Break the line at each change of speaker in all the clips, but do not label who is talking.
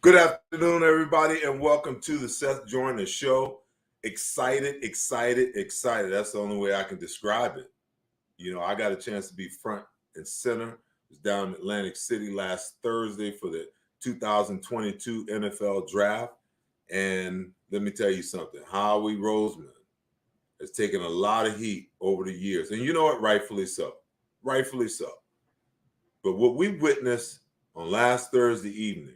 Good afternoon, everybody, and welcome to the Seth Joyner Show. Excited. That's the only way I can describe it. You know, I got a chance to be front and center. I was down in Atlantic City last Thursday for the 2022 NFL Draft. And let me tell you something. Howie Roseman has taken a lot of heat over the years. And you know what? Rightfully so. Rightfully so. But what we witnessed on last Thursday evening,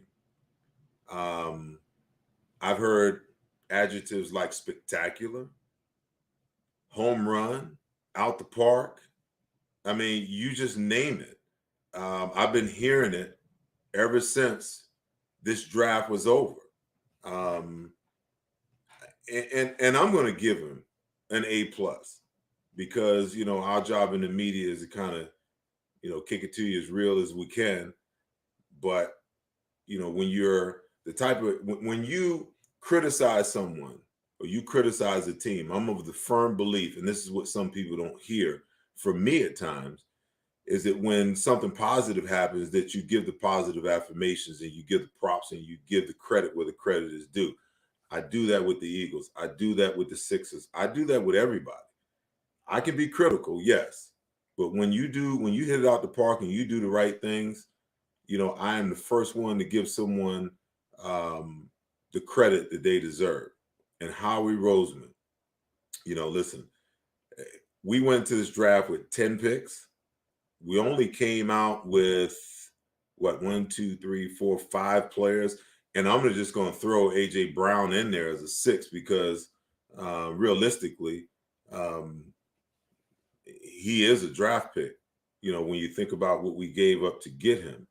I've heard adjectives like spectacular, home run, out the park. I mean, you just name it. I've been hearing it ever since this draft was over. And I'm going to give him an A+ because, you know, our job in the media is to kind of, you know, kick it to you as real as we can. But, you know, when you're the type of, when you criticize someone or you criticize a team, I'm of the firm belief, and this is what some people don't hear from me at times, is that when something positive happens, that you give the positive affirmations and you give the props and you give the credit where the credit is due. I do that with the Eagles. I do that with the Sixers. I do that with everybody. I can be critical, yes, but when you hit it out the park and you do the right things, you know, I am the first one to give someone the credit that they deserve. And Howie Roseman, you know, listen, we went to this draft with 10 picks. We only came out with, 5 players. And I'm just going to throw A.J. Brown in there as a 6 because realistically, he is a draft pick, you know, when you think about what we gave up to get him.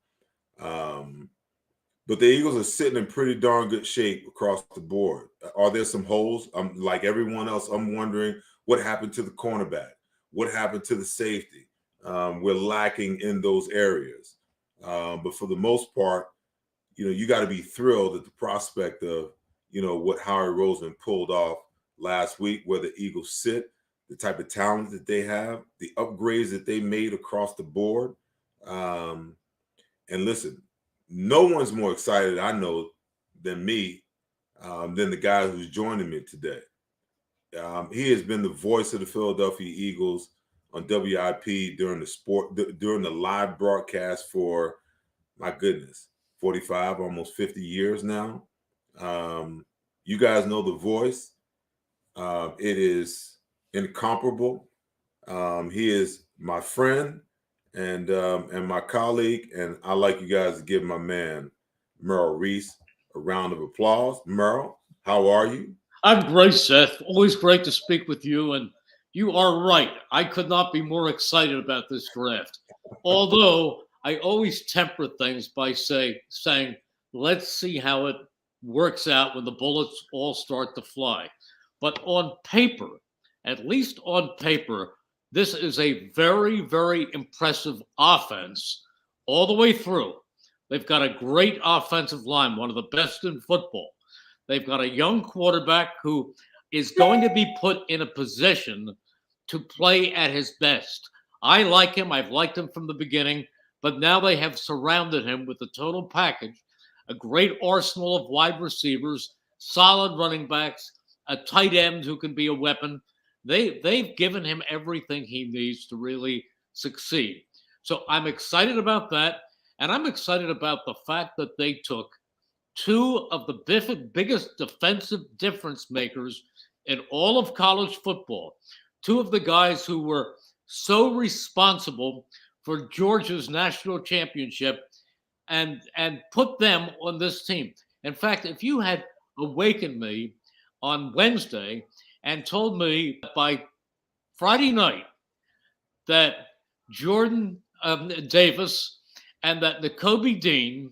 But the Eagles are sitting in pretty darn good shape across the board. Are there some holes? Like everyone else, I'm wondering what happened to the cornerback? What happened to the safety? We're lacking in those areas. But for the most part, you know, you got to be thrilled at the prospect of, you know, what Howie Roseman pulled off last week, where the Eagles sit, the type of talent that they have, the upgrades that they made across the board. And listen, no one's more excited, I know, than me, than the guy who's joining me today. He has been the voice of the Philadelphia Eagles on WIP during the live broadcast for, my goodness, 45, almost 50 years now. You guys know the voice. It is incomparable. He is my friend and my colleague, and I'd like you guys to give my man Merrill Reese a round of applause. Merrill, how are you?
I'm great, Seth. Always great to speak with you, and you are right. I could not be more excited about this draft. Although I always temper things by saying, let's see how it works out when the bullets all start to fly. But on paper, at least on paper, this is a very, very impressive offense all the way through. They've got a great offensive line, one of the best in football. They've got a young quarterback who is going to be put in a position to play at his best. I like him. I've liked him from the beginning, but now they have surrounded him with the total package, a great arsenal of wide receivers, solid running backs, a tight end who can be a weapon. They've given him everything he needs to really succeed. So I'm excited about that, and I'm excited about the fact that they took two of the biggest defensive difference makers in all of college football, two of the guys who were so responsible for Georgia's national championship, and put them on this team. In fact, if you had awakened me on Wednesday and told me by Friday night that Jordan Davis, and that N'Kobe Dean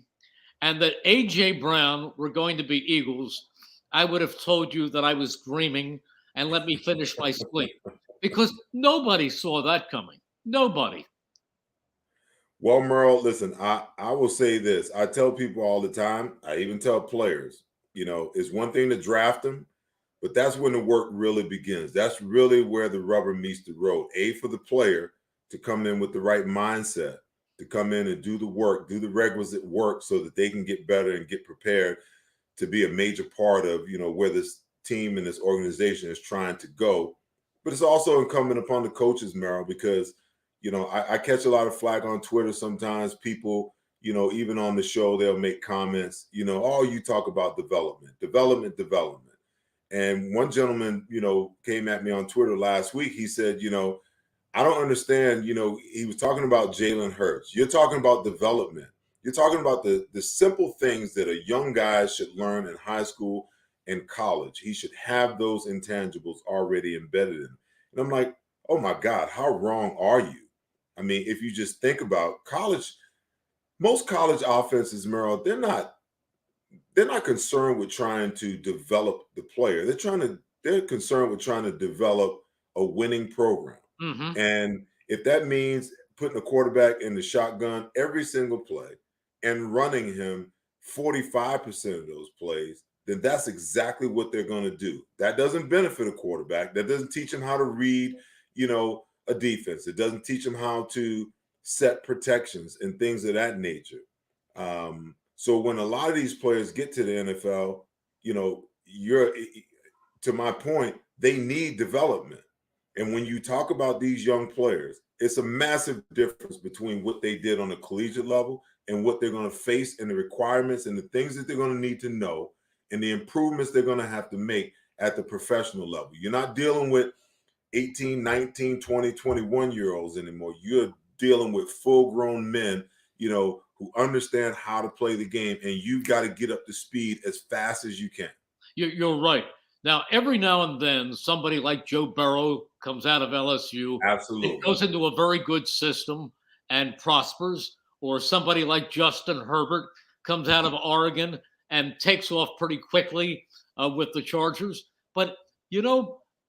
and that A.J. Brown were going to be Eagles, I would have told you that I was dreaming and let me finish my sleep, because nobody saw that coming. Nobody.
Well, Merle, listen, I will say this. I tell people all the time, I even tell players, it's one thing to draft them, but that's when the work really begins. That's really where the rubber meets the road. For the player to come in with the right mindset, to come in and do the work, do the requisite work so that they can get better and get prepared to be a major part of, where this team and this organization is trying to go. But it's also incumbent upon the coaches, Merrill, because, I catch a lot of flack on Twitter sometimes. People, even on the show, they'll make comments, oh, you talk about development. And one gentleman, came at me on Twitter last week. He said, I don't understand, he was talking about Jalen Hurts. You're talking about development. You're talking about the simple things that a young guy should learn in high school and college. He should have those intangibles already embedded in him. And I'm like, oh my God, how wrong are you? I mean, if you just think about college, most college offenses, Merrill, they're not concerned with trying to develop the player. They're concerned with trying to develop a winning program.
Mm-hmm.
And if that means putting a quarterback in the shotgun every single play and running him 45% of those plays, then that's exactly what they're going to do. That doesn't benefit a quarterback. That doesn't teach him how to read, a defense. It doesn't teach him how to set protections and things of that nature. So when a lot of these players get to the NFL, to my point, they need development. And when you talk about these young players, it's a massive difference between what they did on a collegiate level and what they're going to face and the requirements and the things that they're going to need to know and the improvements they're going to have to make at the professional level. You're not dealing with 18, 19, 20, 21-year-olds anymore. You're dealing with full-grown men, who understand how to play the game, and you've got to get up to speed as fast as you can.
You're right. Now, every now and then, somebody like Joe Burrow comes out of LSU,
Absolutely.
it goes into a very good system and prospers, or somebody like Justin Herbert comes out of Oregon and takes off pretty quickly with the Chargers. But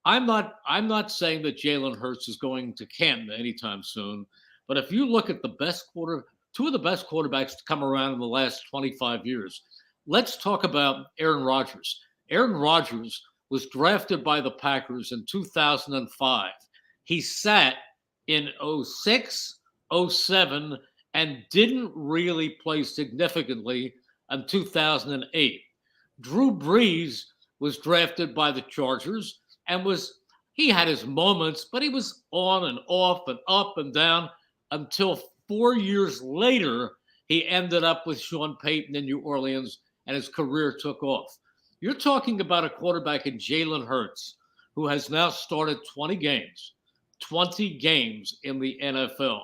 I'm not saying that Jalen Hurts is going to Canton anytime soon. But if you look at two of the best quarterbacks to come around in the last 25 years, let's talk about Aaron Rodgers. Aaron Rodgers was drafted by the Packers in 2005. He sat in 06, 07, and didn't really play significantly in 2008. Drew Brees was drafted by the Chargers and he had his moments, but he was on and off and up and down until 4 years later, he ended up with Sean Payton in New Orleans and his career took off. You're talking about a quarterback in Jalen Hurts who has now started 20 games in the NFL.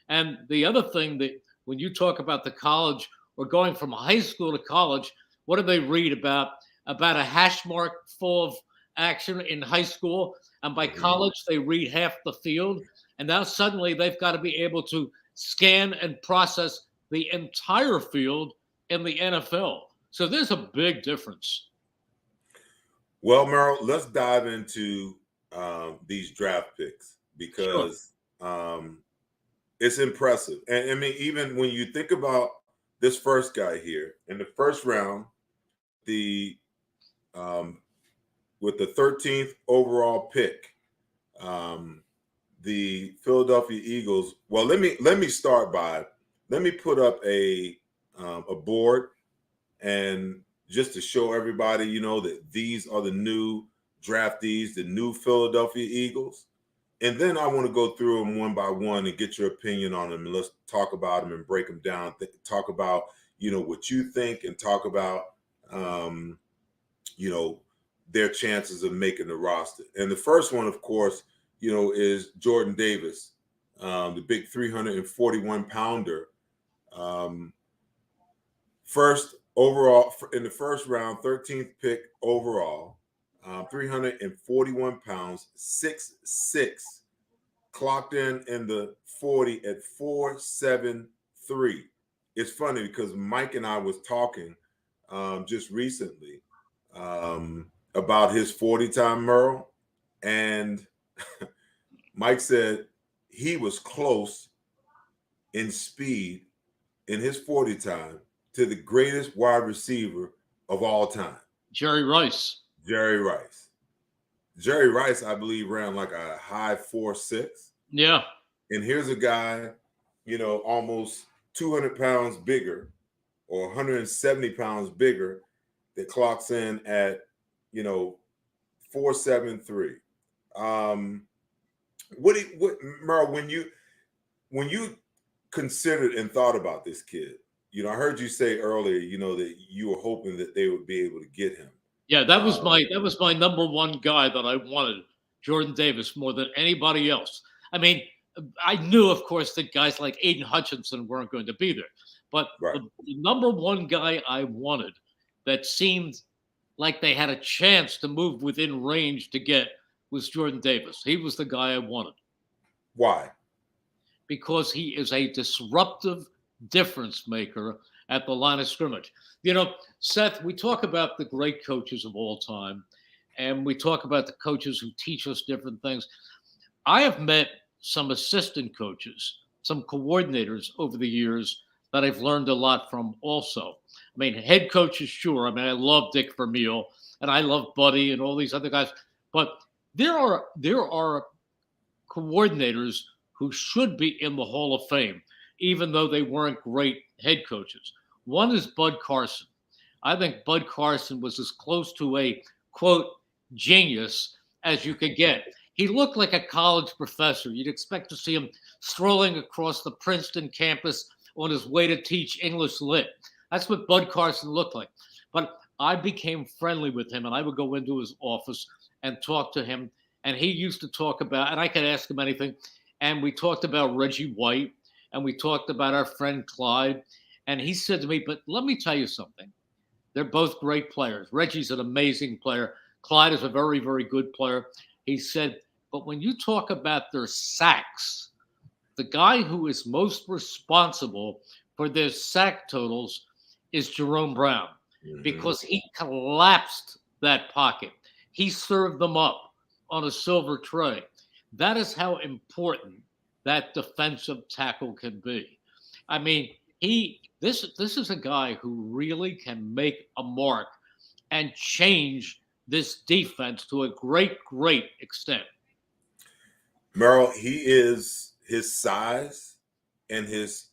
And the other thing that when you talk about the college or going from high school to college, what do they read about? About a hash mark full of action in high school. And by college, they read half the field. And now suddenly they've got to be able to scan and process the entire field in the NFL. So there's a big difference.
Well, Merrill, let's dive into these draft picks because it's impressive. And I mean, even when you think about this first guy here in the first round, with the 13th overall pick, the Philadelphia Eagles. Well, let me start by let me put up a board, and just to show everybody, that these are the new draftees, the new Philadelphia Eagles. And then I want to go through them one by one and get your opinion on them, and let's talk about them and break them down. Talk about what you think, and talk about their chances of making the roster. And the first one, of course, is Jordan Davis, the big 341 pounder. First overall in the first round, 13th pick overall, 341 pounds, 6'6", clocked in the 40 at 4.73. It's funny because Mike and I was talking just recently about his 40 time, Merle, and Mike said he was close in speed in his 40 time to the greatest wide receiver of all time,
Jerry Rice.
Jerry Rice. Jerry Rice, I believe, ran like a high 4.6.
Yeah.
And here's a guy, almost 200 pounds bigger or 170 pounds bigger that clocks in at, 4.73. What Merle, when you considered and thought about this kid, I heard you say earlier, that you were hoping that they would be able to get him.
Yeah, that was my number one guy that I wanted, Jordan Davis, more than anybody else. I mean, I knew, of course, that guys like Aiden Hutchinson weren't going to be there, but
Right.
the number one guy I wanted that seemed like they had a chance to move within range to get was Jordan Davis. He was the guy I wanted.
Why?
Because he is a disruptive difference maker at the line of scrimmage. Seth, we talk about the great coaches of all time, and we talk about the coaches who teach us different things. I have met some assistant coaches, some coordinators over the years that I've learned a lot from also. I mean, head coaches, sure. I mean, I love Dick Vermeil and I love Buddy and all these other guys, but there are coordinators who should be in the Hall of Fame, even though they weren't great head coaches. One is Bud Carson. I think Bud Carson was as close to a, quote, genius as you could get. He looked like a college professor. You'd expect to see him strolling across the Princeton campus on his way to teach English Lit. That's what Bud Carson looked like. But I became friendly with him, and I would go into his office and talk to him. And he used to talk about, and I could ask him anything. And we talked about Reggie White, and we talked about our friend Clyde. And he said to me, but let me tell you something. They're both great players. Reggie's an amazing player. Clyde is a very, very good player. He said, but when you talk about their sacks, the guy who is most responsible for their sack totals is Jerome Brown, because he collapsed that pocket. He served them up on a silver tray. That is how important that defensive tackle can be. I mean, this is a guy who really can make a mark and change this defense to a great, great extent.
Merrill, his size and his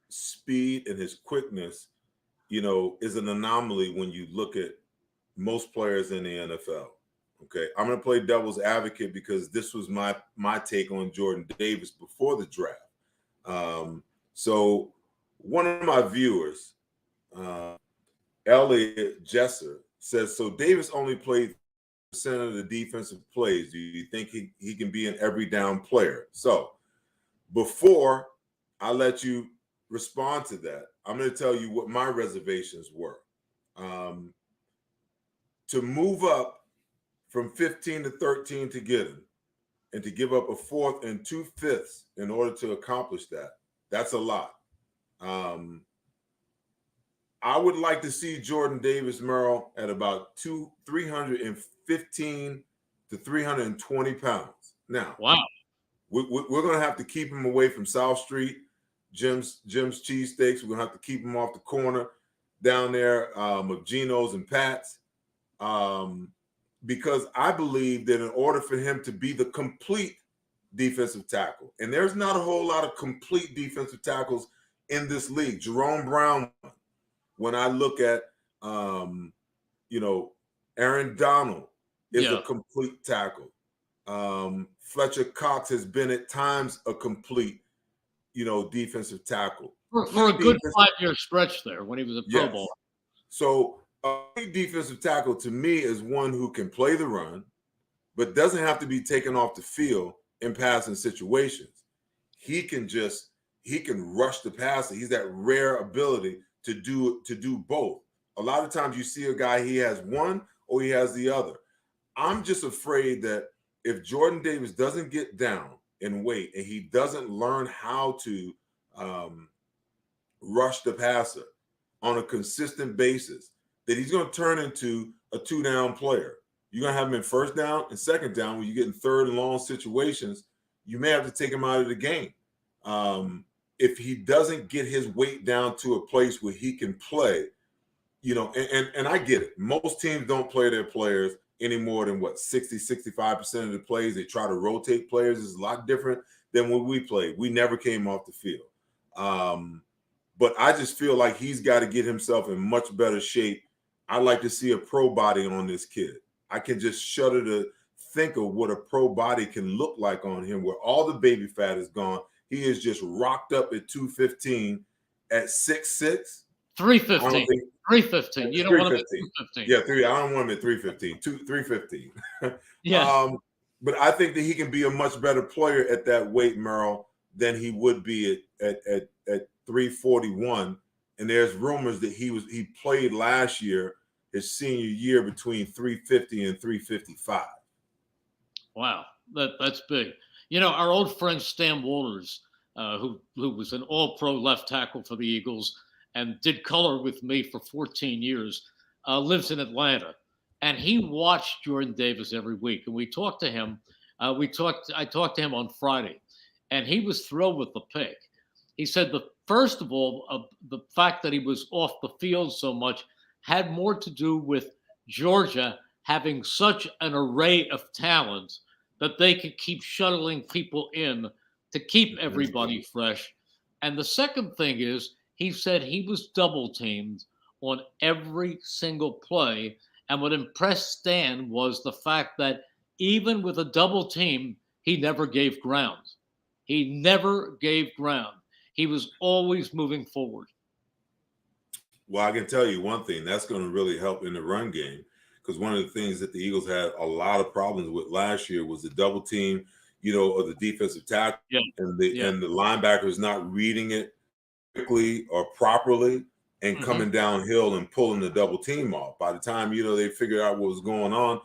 speed and his quickness, is an anomaly when you look at most players in the NFL. Okay, I'm going to play devil's advocate because this was my take on Jordan Davis before the draft. So one of my viewers, Elliot Jesser, says, so Davis only played percent of the defensive plays. Do you think he can be an every down player? So before I let you respond to that, I'm going to tell you what my reservations were. To move up from 15 to 13 to get him and to give up a fourth and 2/5 in order to accomplish that, that's a lot. I would like to see Jordan Davis, Merrill, at about 315 to 320 pounds. Now,
wow,
we're going to have to keep him away from South Street, Jim's Cheesesteaks. We're going to have to keep him off the corner down there of Geno's and Pat's, because I believe that in order for him to be the complete defensive tackle, and there's not a whole lot of complete defensive tackles in this league. Jerome Brown, when I look at, Aaron Donald is a complete tackle. Fletcher Cox has been at times a complete, defensive tackle.
For a good 5-year stretch there when he was a Pro Bowl.
So a defensive tackle to me is one who can play the run, but doesn't have to be taken off the field in passing situations. He can rush the passer. He's that rare ability to do both. A lot of times you see a guy, he has one or he has the other. I'm just afraid that if Jordan Davis doesn't get down in weight and he doesn't learn how to rush the passer on a consistent basis, that he's going to turn into a 2-down player. You're going to have him in first down and second down. When you get in third and long situations, you may have to take him out of the game. If he doesn't get his weight down to a place where he can play, and I get it. Most teams don't play their players any more than 65% of the plays. They try to rotate players. It's a lot different than when we played. We never came off the field. But I just feel like he's got to get himself in much better shape. I like to see a pro body on this kid. I can just shudder to think of what a pro body can look like on him, where all the baby fat is gone. He is just rocked up at 215 at 6'6".
315. 315. You don't want to be 215.
Yeah, I don't want him at 315. 315.
Yeah.
But I think that he can be a much better player at that weight, Merrill, than he would be at 341. And there's rumors that he played last year, his senior year, between 350 and 355.
Wow, that's big. Our old friend Stan Walters, who was an all-pro left tackle for the Eagles and did color with me for 14 years, lives in Atlanta. And he watched Jordan Davis every week. And we talked to him. I talked to him on Friday, and he was thrilled with the pick. He said, first of all, the fact that he was off the field so much had more to do with Georgia having such an array of talent that they could keep shuttling people in to keep everybody fresh. And the second thing is, he said he was double teamed on every single play. And what impressed Stan was the fact that even with a double team, he never gave ground. He never gave ground. He was always moving forward.
Well, I can tell you one thing, that's going to really help in the run game, because one of the things that the Eagles had a lot of problems with last year was the double team, of the defensive tackle and the linebackers not reading it quickly or properly and coming downhill and pulling the double team off. By the time, they figured out what was going on,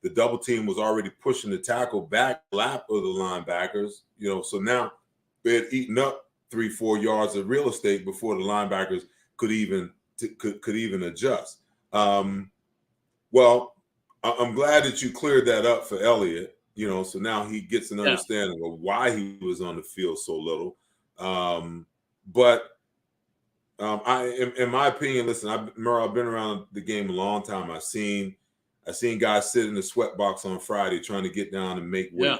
the double team was already pushing the tackle back lap of the linebackers, so now they had eaten up 3-4 yards of real estate before the linebackers could even adjust. Well, I'm glad that you cleared that up for Elliott, so now he gets an understanding of why he was on the field so little. But in my opinion, listen, Merrill, I've been around the game a long time. I've seen guys sit in the sweat box on Friday trying to get down and make weight.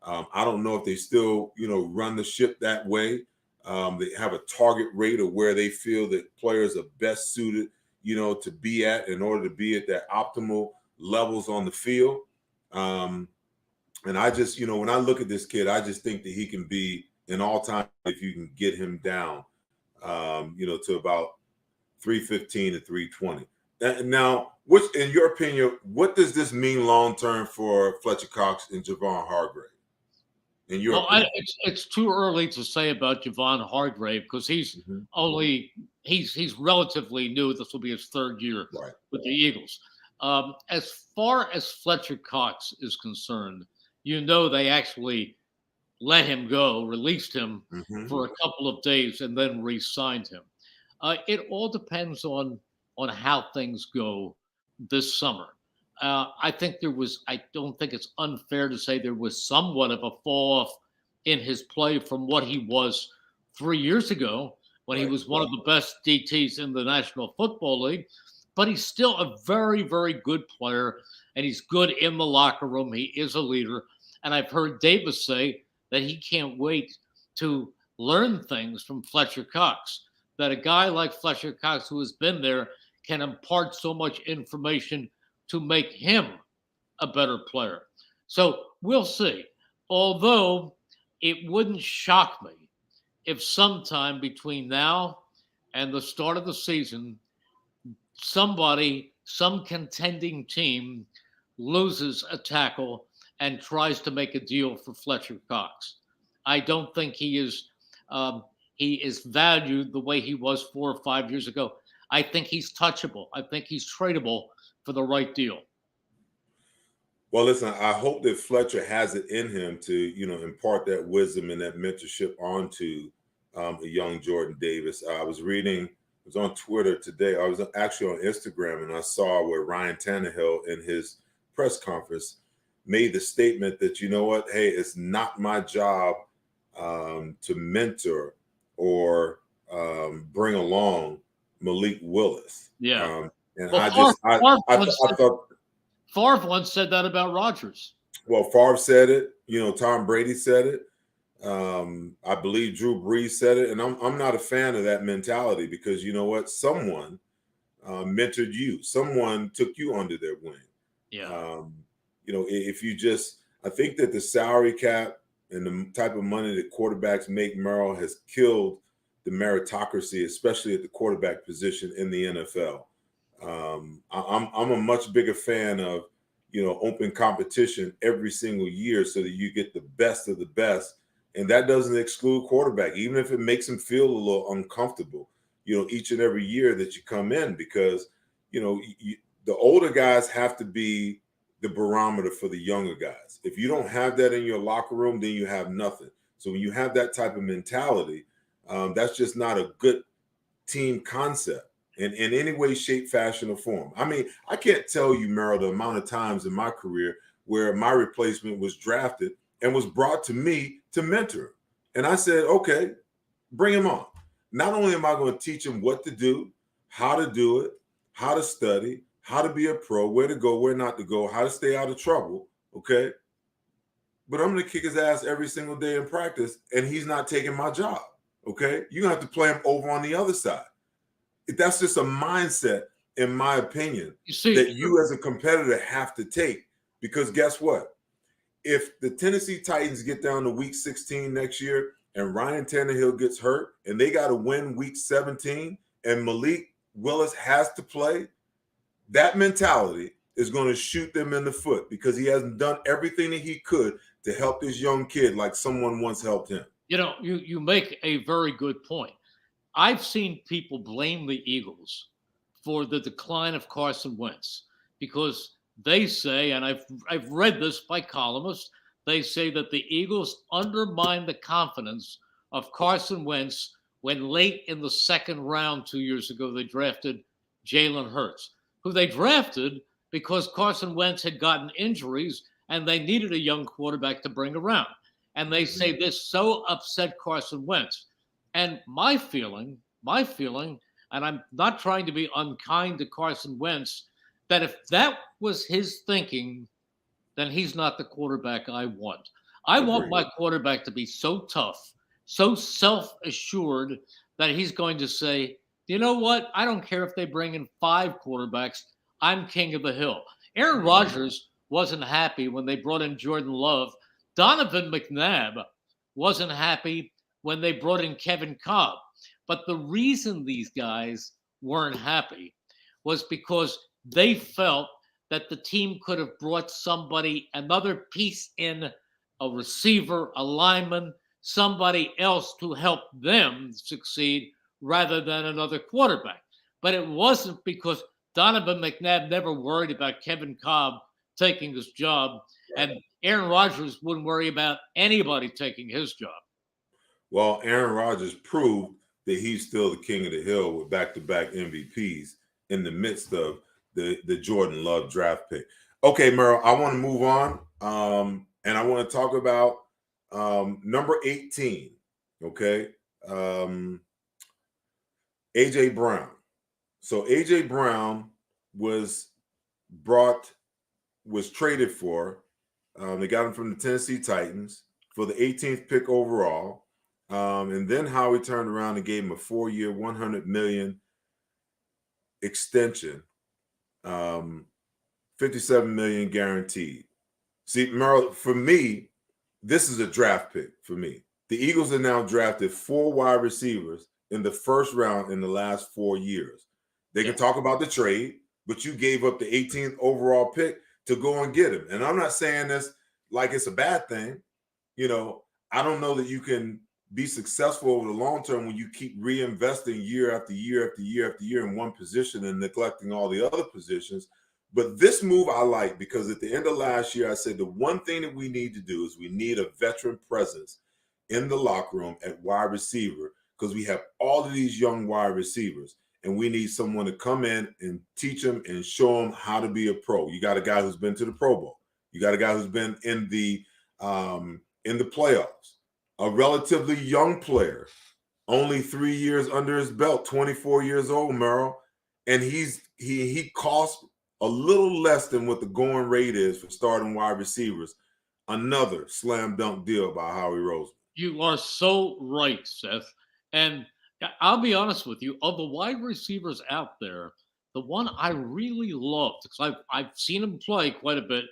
I don't know if they still, run the ship that way. They have a target rate of where they feel that players are best suited, to be at in order to be at that optimal levels on the field. And I just, when I look at this kid, I just think that he can be an all-time if you can get him down, to about 315 to 320. Now, in your opinion, what does this mean long-term for Fletcher Cox and Javon Hargrave?
It's too early to say about Javon Hargrave because he's relatively new. This will be his third year with the Eagles. As far as Fletcher Cox is concerned, they actually let him go, released him for a couple of days, and then re-signed him. It all depends on how things go this summer. I don't think it's unfair to say there was somewhat of a fall off in his play from what he was 3 years ago when he was one of the best DTs in the National Football League. But he's still a very, very good player, and he's good in the locker room. He is a leader. And I've heard Davis say that he can't wait to learn things from Fletcher Cox, that a guy like Fletcher Cox who has been there can impart so much information to make him a better player. So we'll see. Although it wouldn't shock me if sometime between now and the start of the season, some contending team loses a tackle and tries to make a deal for Fletcher Cox. I don't think he is valued the way he was 4 or 5 years ago. I think he's touchable. I think he's tradable for the right deal.
Well, listen, I hope that Fletcher has it in him to, impart that wisdom and that mentorship onto a young Jordan Davis. I was on Twitter today. I was actually on Instagram, and I saw where Ryan Tannehill in his press conference made the statement that, you know what, hey, it's not my job to mentor or bring along Malik Willis.
Yeah.
And
Well,
I thought,
Favre once said that about Rodgers.
well, Favre said it. Tom Brady said it. I believe Drew Brees said it, and I'm not a fan of that mentality because you know what? Someone mentored you. Someone took you under their wing.
Yeah.
If you just, I think that the salary cap and the type of money that quarterbacks make, Merrill, has killed the meritocracy, especially at the quarterback position in the NFL. I'm a much bigger fan of, open competition every single year so that you get the best of the best. And that doesn't exclude quarterback, even if it makes them feel a little uncomfortable, each and every year that you come in, because, the older guys have to be the barometer for the younger guys. If you don't have that in your locker room, then you have nothing. So when you have that type of mentality, that's just not a good team concept in any way, shape, fashion, or form. I mean, I can't tell you, Merrill, the amount of times in my career where my replacement was drafted and was brought to me to mentor him. And I said, okay, bring him on. Not only am I going to teach him what to do, how to do it, how to study, how to be a pro, where to go, where not to go, how to stay out of trouble, okay? But I'm going to kick his ass every single day in practice, and he's not taking my job, okay? You're going to have to play him over on the other side. That's just a mindset, in my opinion, that you as a competitor have to take, because guess what? If the Tennessee Titans get down to week 16 next year and Ryan Tannehill gets hurt and they got to win week 17 and Malik Willis has to play, that mentality is going to shoot them in the foot because he hasn't done everything that he could to help this young kid like someone once helped him.
You make a very good point. I've seen people blame the Eagles for the decline of Carson Wentz because they say, and I've read this by columnists, they say that the Eagles undermined the confidence of Carson Wentz when late in the second round 2 years ago they drafted Jalen Hurts, who they drafted because Carson Wentz had gotten injuries and they needed a young quarterback to bring around. And they say this so upset Carson Wentz. And my feeling, and I'm not trying to be unkind to Carson Wentz, that if that was his thinking, then he's not the quarterback I want. I want my quarterback to be so tough, so self-assured that he's going to say, you know what? I don't care if they bring in 5 quarterbacks. I'm king of the hill. Aaron Rodgers wasn't happy when they brought in Jordan Love. Donovan McNabb wasn't happy when they brought in Kevin Kolb. But the reason these guys weren't happy was because they felt that the team could have brought another piece in, a receiver, a lineman, somebody else to help them succeed rather than another quarterback. But it wasn't because Donovan McNabb never worried about Kevin Kolb taking his job, and Aaron Rodgers wouldn't worry about anybody taking his job.
Well, Aaron Rodgers proved that he's still the king of the hill with back-to-back MVPs in the midst of the Jordan Love draft pick. Okay, Merrill, I want to move on, and I want to talk about number 18, okay? A.J. Brown. So A.J. Brown was traded for. They got him from the Tennessee Titans for the 18th pick overall. And then Howie turned around and gave him a 4-year, $100 million extension, $57 million guaranteed. See, Merrill, for me, this is a draft pick for me. The Eagles have now drafted 4 wide receivers in the first round in the last 4 years. They can talk about the trade, but you gave up the 18th overall pick to go and get him. And I'm not saying this like it's a bad thing. I don't know that you can be successful over the long term when you keep reinvesting year after year after year after year in one position and neglecting all the other positions. But this move I like because at the end of last year, I said the one thing that we need to do is we need a veteran presence in the locker room at wide receiver because we have all of these young wide receivers and we need someone to come in and teach them and show them how to be a pro. You got a guy who's been to the Pro Bowl. You got a guy who's been in the playoffs, a relatively young player, only 3 years under his belt, 24 years old, Merrill, and he costs a little less than what the going rate is for starting wide receivers. Another slam dunk deal by Howie Roseman.
You are so right, Seth. And I'll be honest with you, of the wide receivers out there, the one I really loved, because I've seen him play quite a bit,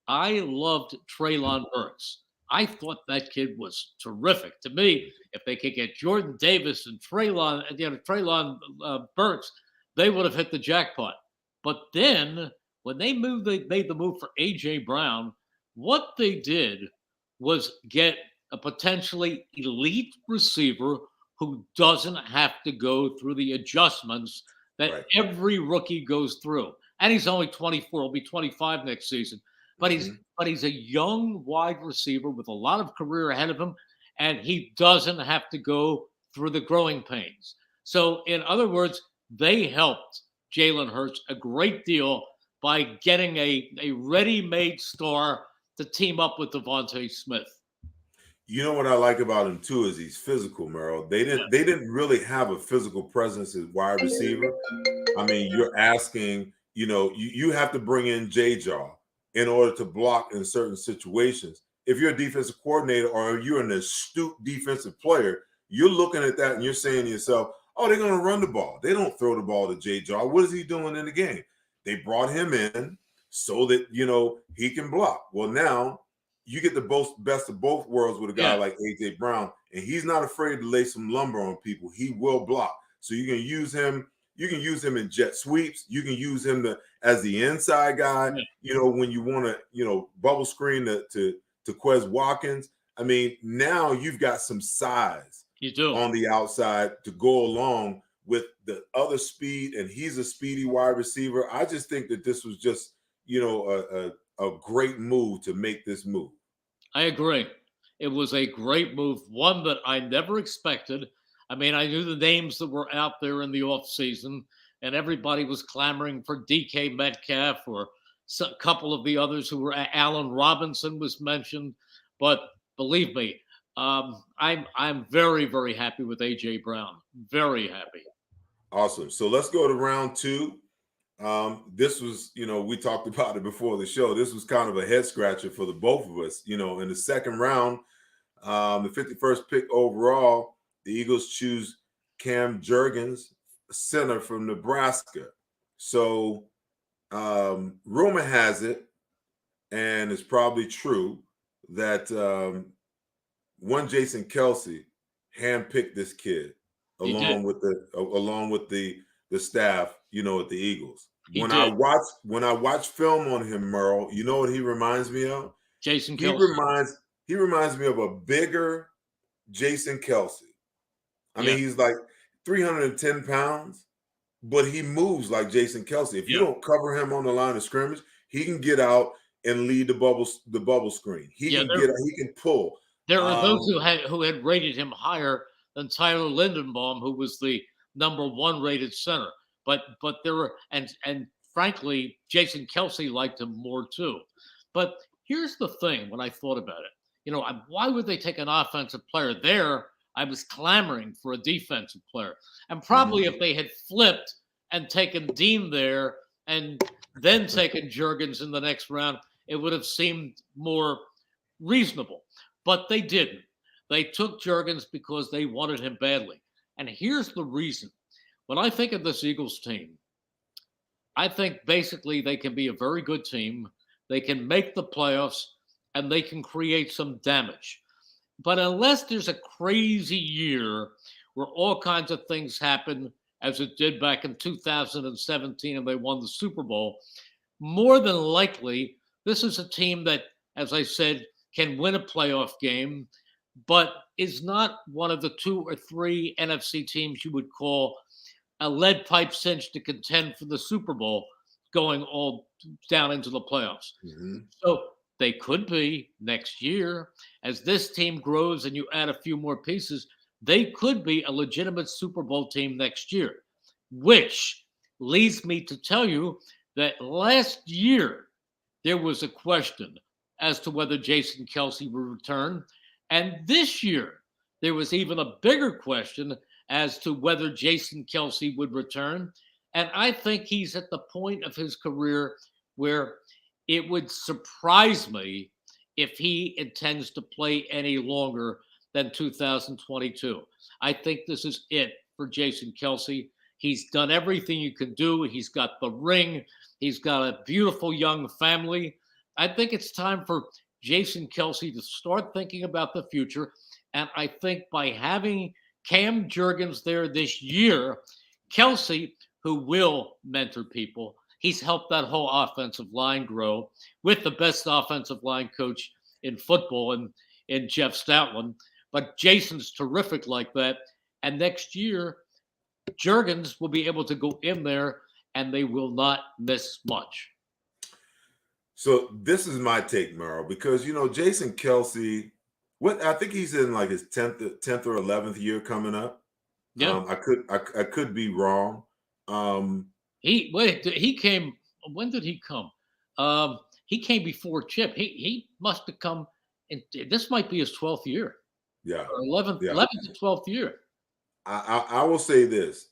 I loved Treylon Burks. I thought that kid was terrific. To me, if they could get Jordan Davis and Treylon Burks, they would have hit the jackpot. But then when they made the move for A.J. Brown, what they did was get a potentially elite receiver who doesn't have to go through the adjustments that every rookie goes through. And he's only 24, he'll be 25 next season. But he's a young wide receiver with a lot of career ahead of him, and he doesn't have to go through the growing pains. So, in other words, they helped Jalen Hurts a great deal by getting a ready-made star to team up with Devontae Smith.
You know what I like about him too is he's physical, Merrill. They didn't really have a physical presence as wide receiver. I mean, you're asking, you have to bring in J-Jaw in order to block in certain situations. If you're a defensive coordinator or you're an astute defensive player, you're looking at that and you're saying to yourself, oh, they're going to run the ball. They don't throw the ball to J-Jaw. What is he doing in the game? They brought him in so that, he can block. Well, now you get the best of both worlds with a guy like A.J. Brown, and he's not afraid to lay some lumber on people. He will block. So you can use him. You can use him in jet sweeps. You can use him as the inside guy, when you want to, bubble screen to Quez Watkins. I mean, now you've got some size on the outside to go along with the other speed, and he's a speedy wide receiver. I just think that this was just, a great move to make this move.
I agree. It was a great move, one that I never expected. I mean, I knew the names that were out there in the offseason, and everybody was clamoring for DK Metcalf or a couple of the others who were. Allen Robinson was mentioned. But believe me, I'm very, very happy with A.J. Brown. Very happy.
Awesome. So let's go to round two. This was, we talked about it before the show. This was kind of a head scratcher for the both of us. In the second round, the 51st pick overall, the Eagles choose Cam Jurgens, center from Nebraska. So rumor has it, and it's probably true, that one Jason Kelce handpicked this kid along with the staff, at the Eagles. When I watch film on him, Merle, you know what he reminds me of?
Jason Kelce.
He reminds me of a bigger Jason Kelce. I mean, he's like 310 pounds, but he moves like Jason Kelce. If you don't cover him on the line of scrimmage, he can get out and lead the bubble screen. He can pull.
There are those who had rated him higher than Tyler Lindenbaum, who was the number one rated center. But there were and frankly, Jason Kelce liked him more too. But here's the thing: when I thought about it, why would they take an offensive player there? I was clamoring for a defensive player, and probably if they had flipped and taken Dean there and then taken Jurgens in the next round, it would have seemed more reasonable. But they didn't. They took Jurgens because they wanted him badly. And here's the reason. When I think of this Eagles team, I think basically they can be a very good team. They can make the playoffs, and they can create some damage. But unless there's a crazy year where all kinds of things happen, as it did back in 2017 and they won the Super Bowl, more than likely, this is a team that, as I said, can win a playoff game, but is not one of the 2 or 3 NFC teams you would call a lead pipe cinch to contend for the Super Bowl, going all down into the playoffs.
Mm-hmm.
So they could be next year, as this team grows and you add a few more pieces, they could be a legitimate Super Bowl team next year, which leads me to tell you that last year there was a question as to whether Jason Kelce would return. And this year, there was even a bigger question as to whether Jason Kelce would return. And I think he's at the point of his career where it would surprise me if he intends to play any longer than 2022. I think this is it for Jason Kelce. He's done everything you can do. He's got the ring. He's got a beautiful young family. I think it's time for Jason Kelce to start thinking about the future. And I think by having Cam Jurgens there this year, Kelce, who will mentor people, he's helped that whole offensive line grow with the best offensive line coach in football and in Jeff Stoutland. But Jason's terrific like that. And next year, Jurgens will be able to go in there and they will not miss much.
So this is my take, Merrill, because, Jason Kelce, I think he's in like his 10th or 11th year coming up.
Yeah.
I could be wrong.
He came. When did he come? He came before Chip. He must have come. This might be his 12th year.
Yeah.
Or 11th to 12th year.
I will say this.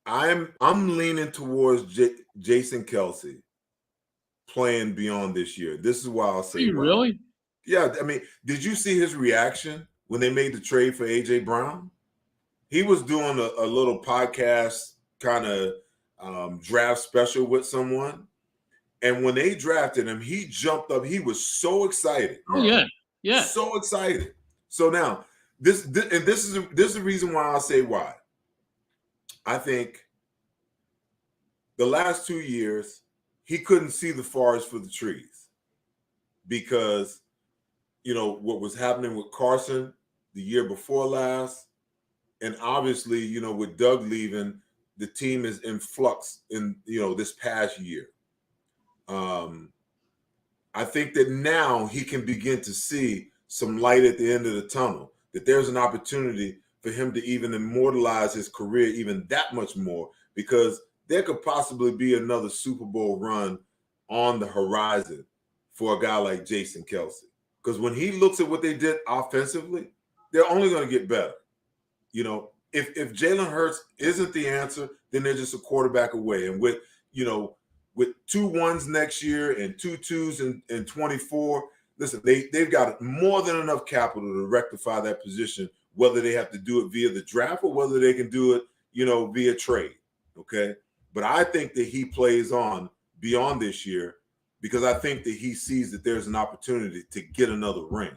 I'm leaning towards Jason Kelce playing beyond this year. This is why I'll say.
Are you really?
Yeah. I mean, did you see his reaction when they made the trade for A.J. Brown? He was doing a little podcast kind of draft special with someone. And when they drafted him, he jumped up. He was so excited.
Oh, yeah. Yeah.
So excited. So now, this is the reason why I'll say why. I think the last 2 years, he couldn't see the forest for the trees because, what was happening with Carson the year before last. And obviously, with Doug leaving, the team is in flux in, this past year. I think that now he can begin to see some light at the end of the tunnel, that there's an opportunity for him to even immortalize his career even that much more, because there could possibly be another Super Bowl run on the horizon for a guy like Jason Kelce. Because when he looks at what they did offensively, they're only going to get better. If Jalen Hurts isn't the answer, then they're just a quarterback away. And with 2 1s next year and 2 2s in 24, listen, they've got more than enough capital to rectify that position, whether they have to do it via the draft or whether they can do it, via trade. Okay. But I think that he plays on beyond this year because I think that he sees that there's an opportunity to get another ring.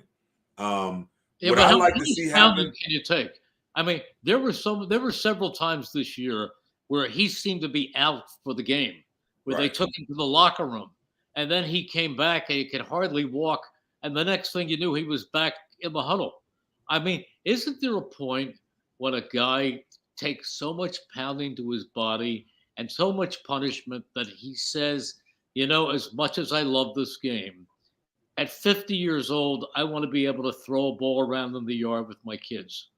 What I like to see happen.
Can you take? I mean, there were several times this year where he seemed to be out for the game, where they took him to the locker room, and then he came back and he could hardly walk, and the next thing you knew, he was back in the huddle. I mean, isn't there a point when a guy takes so much pounding to his body and so much punishment that he says, as much as I love this game, at 50 years old, I want to be able to throw a ball around in the yard with my kids?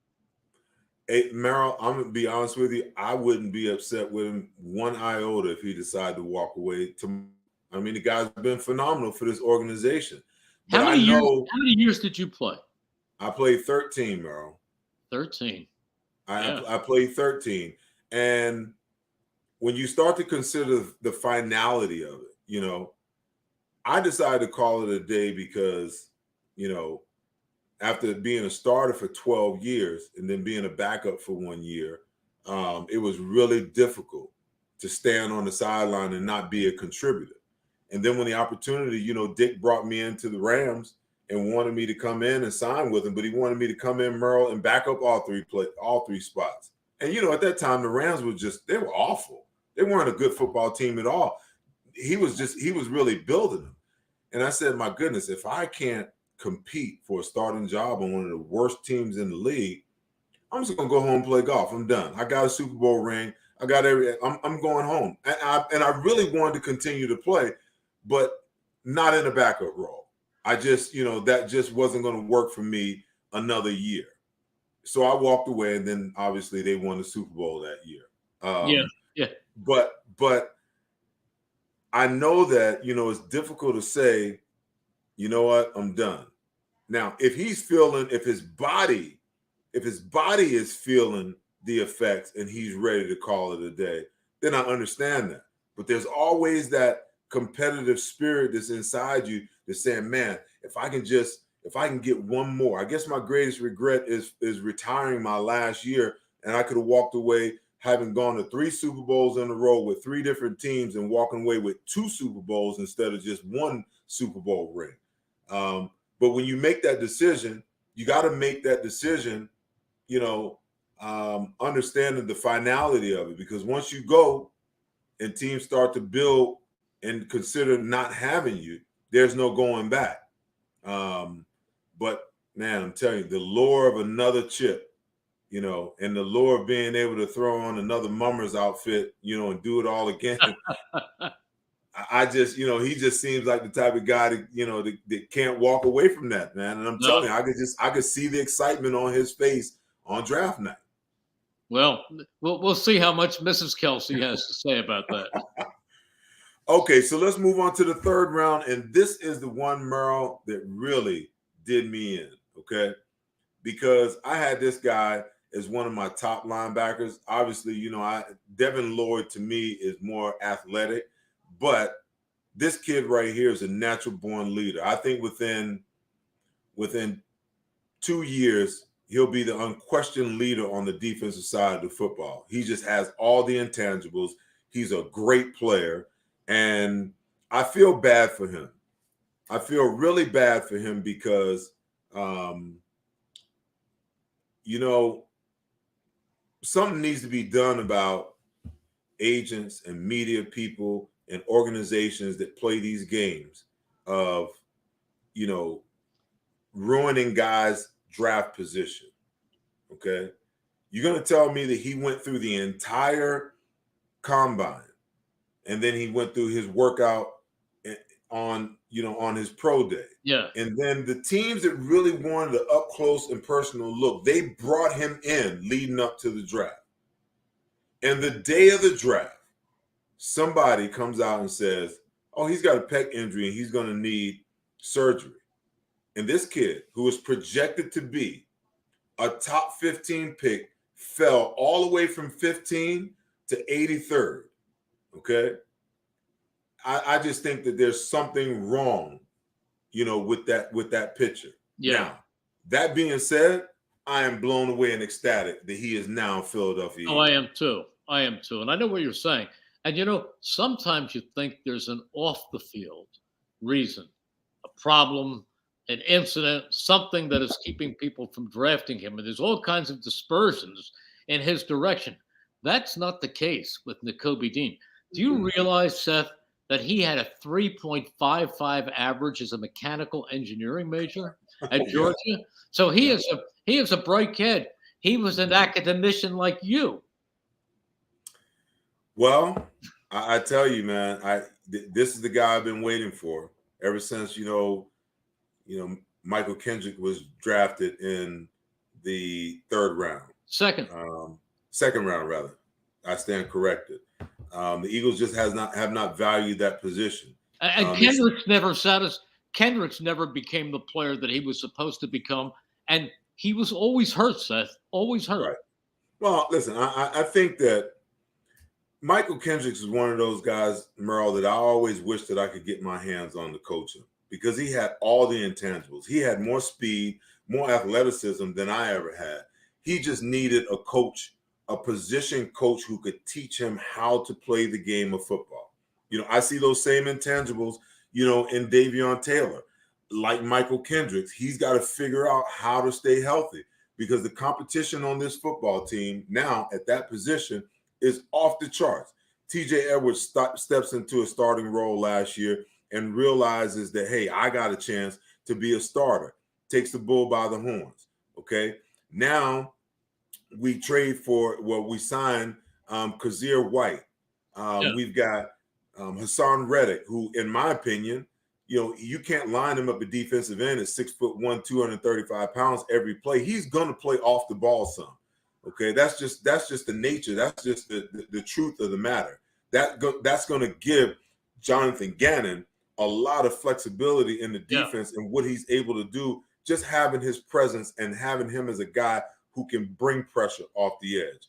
Hey, Merrill, I'm going to be honest with you. I wouldn't be upset with him one iota if he decided to walk away. I mean, the guy's been phenomenal for this organization. But
how many years did you play?
I played 13, Merrill.
13.
I played 13. And when you start to consider the finality of it, I decided to call it a day because, after being a starter for 12 years and then being a backup for 1 year, it was really difficult to stand on the sideline and not be a contributor. And then when the opportunity, Dick brought me into the Rams and wanted me to come in and sign with him, but he wanted me to come in, Merrill, and back up all three spots. And, at that time, the Rams they were awful. They weren't a good football team at all. He was really building them. And I said, my goodness, if I can't compete for a starting job on one of the worst teams in the league, I'm just going to go home and play golf. I'm done. I got a Super Bowl ring. I got I'm going home. And I really wanted to continue to play, but not in a backup role. I just, that just wasn't going to work for me another year. So I walked away, and then obviously they won the Super Bowl that year.
Yeah.
But I know that, it's difficult to say, you know what, I'm done. Now, if his body is feeling the effects and he's ready to call it a day, then I understand that. But there's always that competitive spirit that's inside you that's saying, man, if I can get one more. I guess my greatest regret is retiring my last year, and I could have walked away having gone to 3 Super Bowls in a row with 3 different teams and walking away with 2 Super Bowls instead of just 1 Super Bowl ring. But when you make that decision, you got to make that decision, understanding the finality of it. Because once you go and teams start to build and consider not having you, there's no going back. But man, I'm telling you, the lure of another chip, and the lure of being able to throw on another mummer's outfit, and do it all again. I just, he just seems like the type of guy that can't walk away from that, man. And I'm telling you, I could see the excitement on his face on draft night.
Well, we'll see how much Mrs. Kelsey has to say about that.
Okay, so let's move on to the 3rd round. And this is the one, Merrill, that really did me in, okay? Because I had this guy as one of my top linebackers. Obviously, Devin Lloyd to me is more athletic, but this kid right here is a natural born leader. I think within 2 years, he'll be the unquestioned leader on the defensive side of the football. He just has all the intangibles. He's a great player, and I feel bad for him. I feel really bad for him because, something needs to be done about agents and media people and organizations that play these games of, ruining guys' draft position. Okay. You're going to tell me that he went through the entire combine and then he went through his workout on his pro day.
Yeah.
And then the teams that really wanted an up close and personal look, they brought him in leading up to the draft. And the day of the draft, somebody comes out and says, oh, he's got a pec injury and he's going to need surgery. And this kid, who was projected to be a top 15 pick, fell all the way from 15 to 83rd. Okay. I just think that there's something wrong, with that picture.
Yeah.
Now, that being said, I am blown away and ecstatic that he is now in Philadelphia.
Oh, I am too. And I know what you're saying. And, sometimes you think there's an off the field reason, a problem, an incident, something that is keeping people from drafting him. And there's all kinds of dispersions in his direction. That's not the case with Nakobe Dean. Do you realize, Seth, that he had a 3.55 average as a mechanical engineering major at Georgia? Yeah. So he is a bright kid. He was an academician like you.
Well, I tell you, man, this is the guy I've been waiting for ever since, Michael Kendrick was drafted in the 3rd round.
Second
round, rather. I stand corrected. The Eagles just have not valued that position.
And Kendricks never became the player that he was supposed to become, and he was always hurt, Seth. Always hurt.
Right. Well, listen, I think that Michael Kendricks is one of those guys, Merle, that I always wish that I could get my hands on to coach him because he had all the intangibles. He had more speed, more athleticism than I ever had. He just needed a coach, a position coach who could teach him how to play the game of football. I see those same intangibles, in Davion Taylor. Like Michael Kendricks, he's got to figure out how to stay healthy because the competition on this football team now at that position is off the charts. TJ Edwards steps into a starting role last year and realizes that, hey, I got a chance to be a starter. Takes the bull by the horns. Okay. Now we sign Kazir White. We've got Hassan Reddick, who, in my opinion, you can't line him up at defensive end at 6'1", 235 pounds every play. He's going to play off the ball some. Okay, that's just the nature. That's just the truth of the matter. That's going to give Jonathan Gannon a lot of flexibility in the defense and what he's able to do. Just having his presence and having him as a guy who can bring pressure off the edge.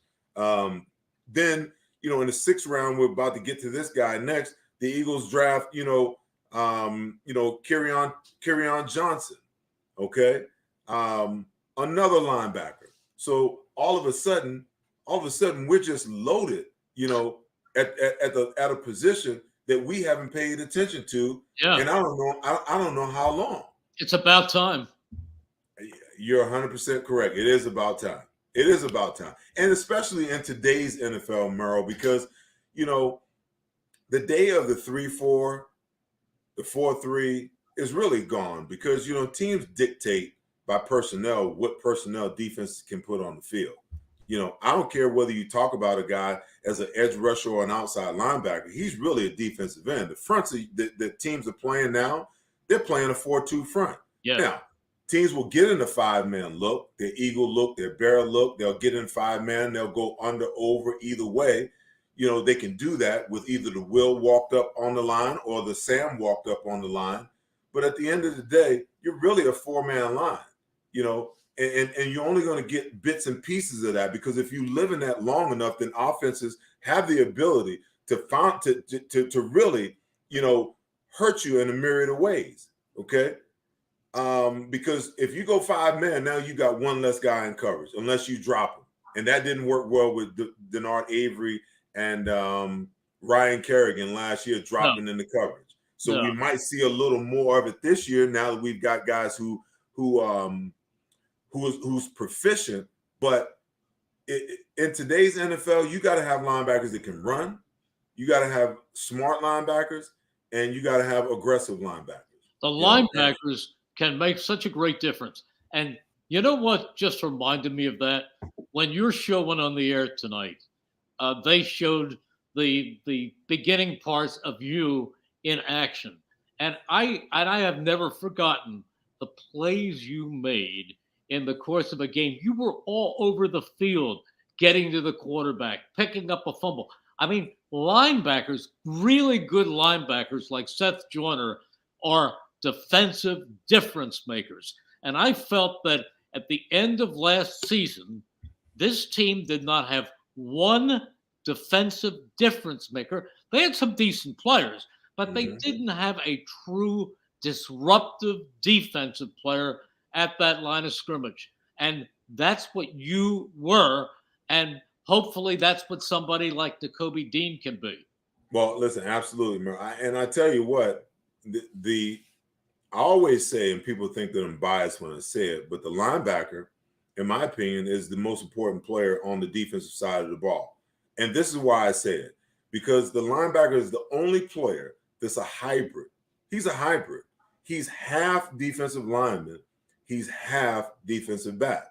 Then, in the 6th round, we're about to get to this guy next. The Eagles draft, Kyron Johnson. Okay, another linebacker. So all of a sudden, we're just loaded. At a position that we haven't paid attention to.
Yeah.
And I don't know how long.
It's about time.
You're 100% correct. It is about time. It is about time. And especially in today's NFL, Merrill, because, the day of the 3-4, the 4-3 is really gone because, teams dictate by personnel what personnel defenses can put on the field. I don't care whether you talk about a guy as an edge rusher or an outside linebacker. He's really a defensive end. The fronts the teams are playing now, they're playing a 4-2 front.
Yeah.
Now, teams will get in the 5-man look, their eagle look, their bear look. They'll get in 5-man. They'll go under, over, either way. They can do that with either the Will walked up on the line or the Sam walked up on the line. But at the end of the day, you're really a 4-man line, And you're only going to get bits and pieces of that because if you live in that long enough, then offenses have the ability to really, hurt you in a myriad of ways. Okay, because if you go 5-man, now you got one less guy in coverage unless you drop him, and that didn't work well with Denard Avery and Ryan Kerrigan last year dropping in the coverage. So we might see a little more of it this year now that we've got guys who's proficient, but in today's NFL, you got to have linebackers that can run, you got to have smart linebackers, and you got to have aggressive linebackers.
The linebackers can make such a great difference. And you know what just reminded me of that? When your show went on the air tonight, they showed the beginning parts of you in action. And I have never forgotten the plays you made in the course of a game. You were all over the field, getting to the quarterback, picking up a fumble. I mean, linebackers, really good linebackers like Seth Joyner, are defensive difference makers. And I felt that at the end of last season, this team did not have one defensive difference maker. They had some decent players, but they didn't have a true disruptive defensive player at that line of scrimmage. And that's what you were. And hopefully that's what somebody like Nakobe Dean can be.
Well, listen, absolutely, Merrill. And I tell you what, I always say, and people think that I'm biased when I say it, but the linebacker, in my opinion, is the most important player on the defensive side of the ball. And this is why I say it, because the linebacker is the only player that's a hybrid. He's a hybrid. He's half defensive lineman. He's half defensive back.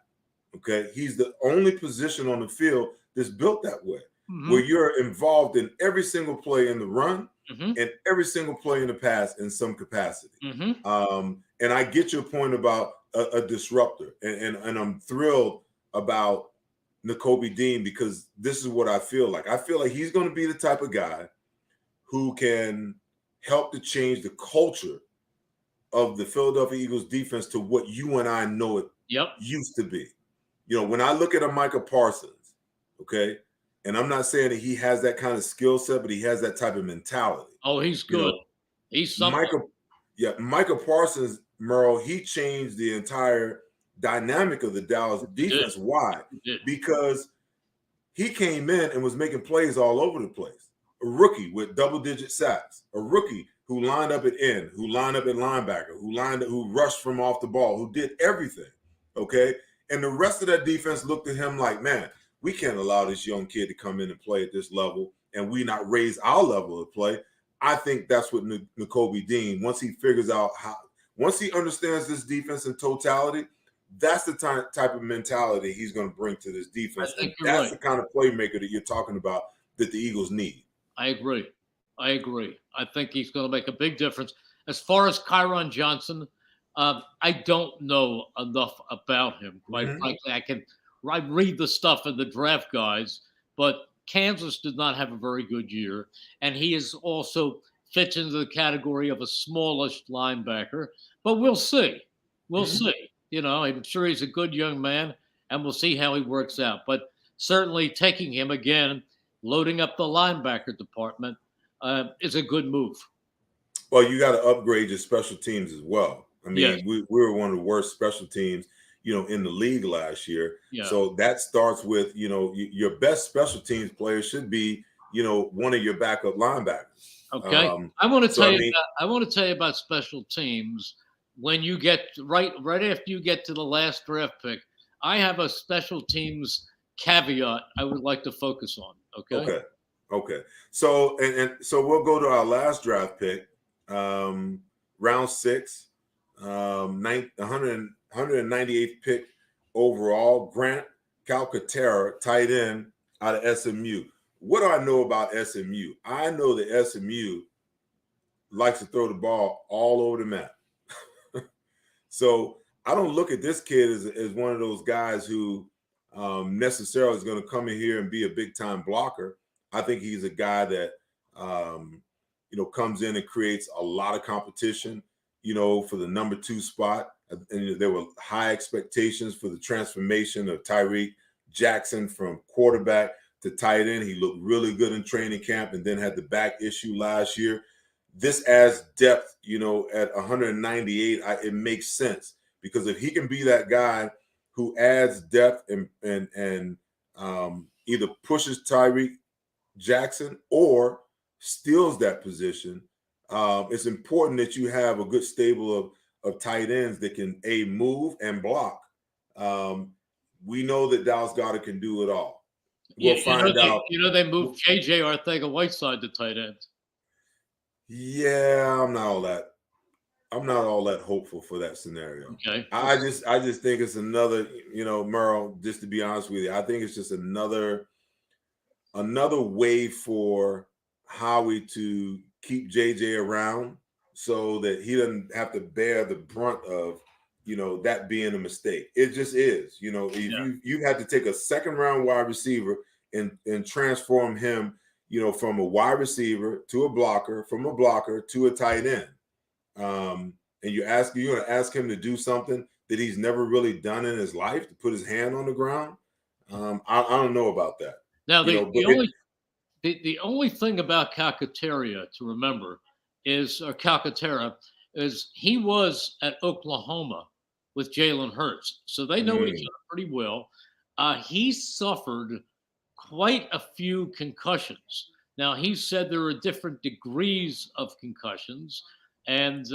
Okay. He's the only position on the field that's built that way, where you're involved in every single play in the run and every single play in the pass in some capacity. And I get your point about a disruptor. And I'm thrilled about Nakobe Dean because this is what I feel like. I feel like he's going to be the type of guy who can help to change the culture of the Philadelphia Eagles defense to what you and I know it used to be. When I look at a Micah Parsons, okay, and I'm not saying that he has that kind of skill set, but he has that type of mentality.
Oh, he's good. He's something.
Micah Parsons, Merle, he changed the entire dynamic of the Dallas defense. Why? Because he came in and was making plays all over the place. A rookie with double-digit sacks, a rookie who lined up at end, who lined up at linebacker, who rushed from off the ball, who did everything, okay? And the rest of that defense looked at him like, man, we can't allow this young kid to come in and play at this level and we not raise our level of play. I think that's what Nakobe Dean, once he figures out once he understands this defense in totality, That's the type of mentality he's going to bring to this
I
defense, and
think you're
that's
right.
the kind of playmaker that you're talking about that the Eagles need.
I agree. I think he's going to make a big difference. As far as Kyron Johnson, I don't know enough about him. Quite
Mm-hmm.
frankly, I read the stuff in the draft guides, but Kansas did not have a very good year, and he is also fits into the category of a smallish linebacker. But we'll see. We'll
Mm-hmm.
see. I'm sure he's a good young man, and we'll see how he works out. But certainly taking him again, loading up the linebacker department is a good move.
Well, you got to upgrade your special teams as well. I
Yes.
mean, we were one of the worst special teams, in the league last year.
Yeah.
So that starts with, your best special teams player should be, one of your backup linebackers.
Okay. I want to
so
tell
I
you.
mean,
I want to tell you about special teams when you get right after you get to the last draft pick. I have a special teams caveat I would like to focus on. Okay.
Okay. So and so we'll go to our last draft pick, round 6, 198th pick overall. Grant Calcaterra, tight end out of SMU. What do I know about SMU? I know that SMU likes to throw the ball all over the map. So I don't look at this kid as one of those guys who necessarily is going to come in here and be a big time blocker. I think he's a guy that comes in and creates a lot of competition, for the number 2 spot. And there were high expectations for the transformation of Tyreek Jackson from quarterback to tight end. He looked really good in training camp and then had the back issue last year. This adds depth, at 198. It makes sense because if he can be that guy who adds depth and either pushes Tyreek Jackson or steals that position, it's important that you have a good stable of tight ends that can move and block. We know that Dallas Goedert can do it all. We'll find out.
They moved J.J. Arcega-Whiteside to tight end.
Yeah, I'm not all that hopeful for that scenario.
Okay.
I just think it's another, Merrill, just to be honest with you, I think it's just another way for Howie to keep JJ around so that he doesn't have to bear the brunt of, that being a mistake. It just is, you had to take a second round wide receiver and transform him, from a wide receiver to a blocker, from a blocker to a tight end. And you're going to ask him to do something that he's never really done in his life, to put his hand on the ground. I don't know about that.
Now, the only thing about Calcaterra to remember is he was at Oklahoma with Jalen Hurts, so they know each other pretty well. He suffered quite a few concussions. Now, he said there are different degrees of concussions, and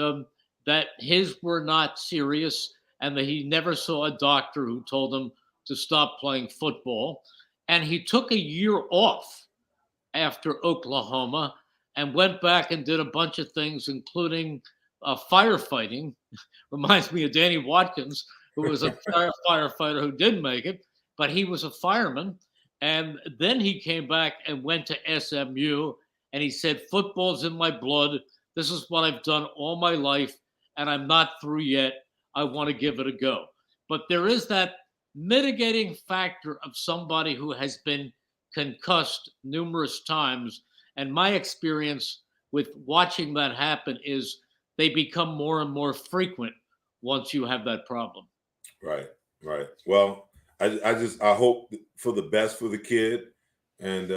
that his were not serious, and that he never saw a doctor who told him to stop playing football. And he took a year off after Oklahoma and went back and did a bunch of things, including firefighting. Reminds me of Danny Watkins, who was a firefighter who didn't make it, but he was a fireman. And then he came back and went to SMU, and he said, football's in my blood. This is what I've done all my life, and I'm not through yet. I want to give it a go. But there is that mitigating factor of somebody who has been concussed numerous times. And my experience with watching that happen is they become more and more frequent once you have that problem.
Right. Well, I hope for the best for the kid. And,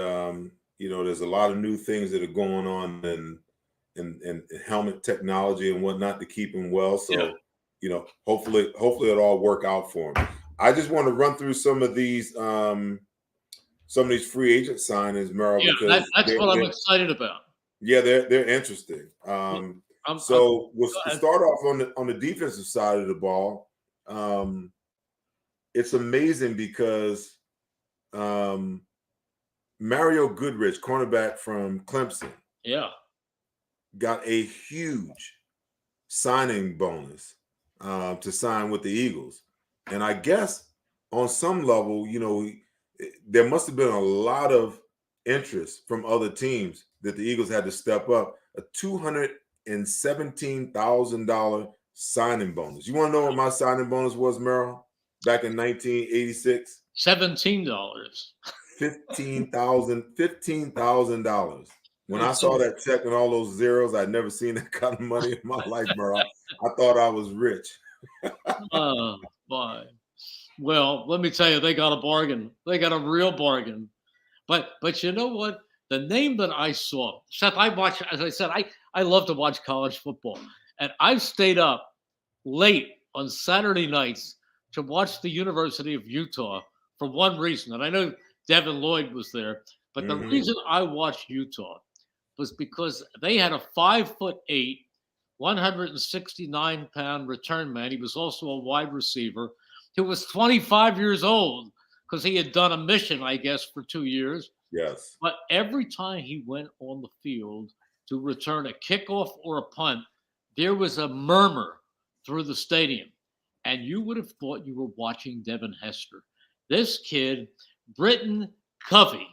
there's a lot of new things that are going on in helmet technology and whatnot to keep him well. So, hopefully it'll all work out for him. I just want to run through some of these free agent signings, Merrill, because
that's what I'm excited about.
Yeah, they're interesting. We'll start off on the defensive side of the ball. It's amazing because Mario Goodrich, cornerback from Clemson, got a huge signing bonus to sign with the Eagles. And I guess on some level, there must have been a lot of interest from other teams that the Eagles had to step up. A $217,000 signing bonus. You want to know what my signing bonus was, Merrill? Back in 1986?
$17.
$15,000. When I saw that check and all those zeros, I'd never seen that kind of money in my life, Merrill. I thought I was rich.
Oh, my. Well, let me tell you, they got a bargain. They got a real bargain. But you know what? The name that I saw, Seth, I watch, as I said, I love to watch college football. And I've stayed up late on Saturday nights to watch the University of Utah for one reason. And I know Devin Lloyd was there, but the reason I watched Utah was because they had a 5'8", 169-pound return man. He was also a wide receiver who was 25 years old because he had done a mission, I guess, for 2 years.
Yes.
But every time he went on the field to return a kickoff or a punt, there was a murmur through the stadium. And you would have thought you were watching Devin Hester. This kid, Britton Covey,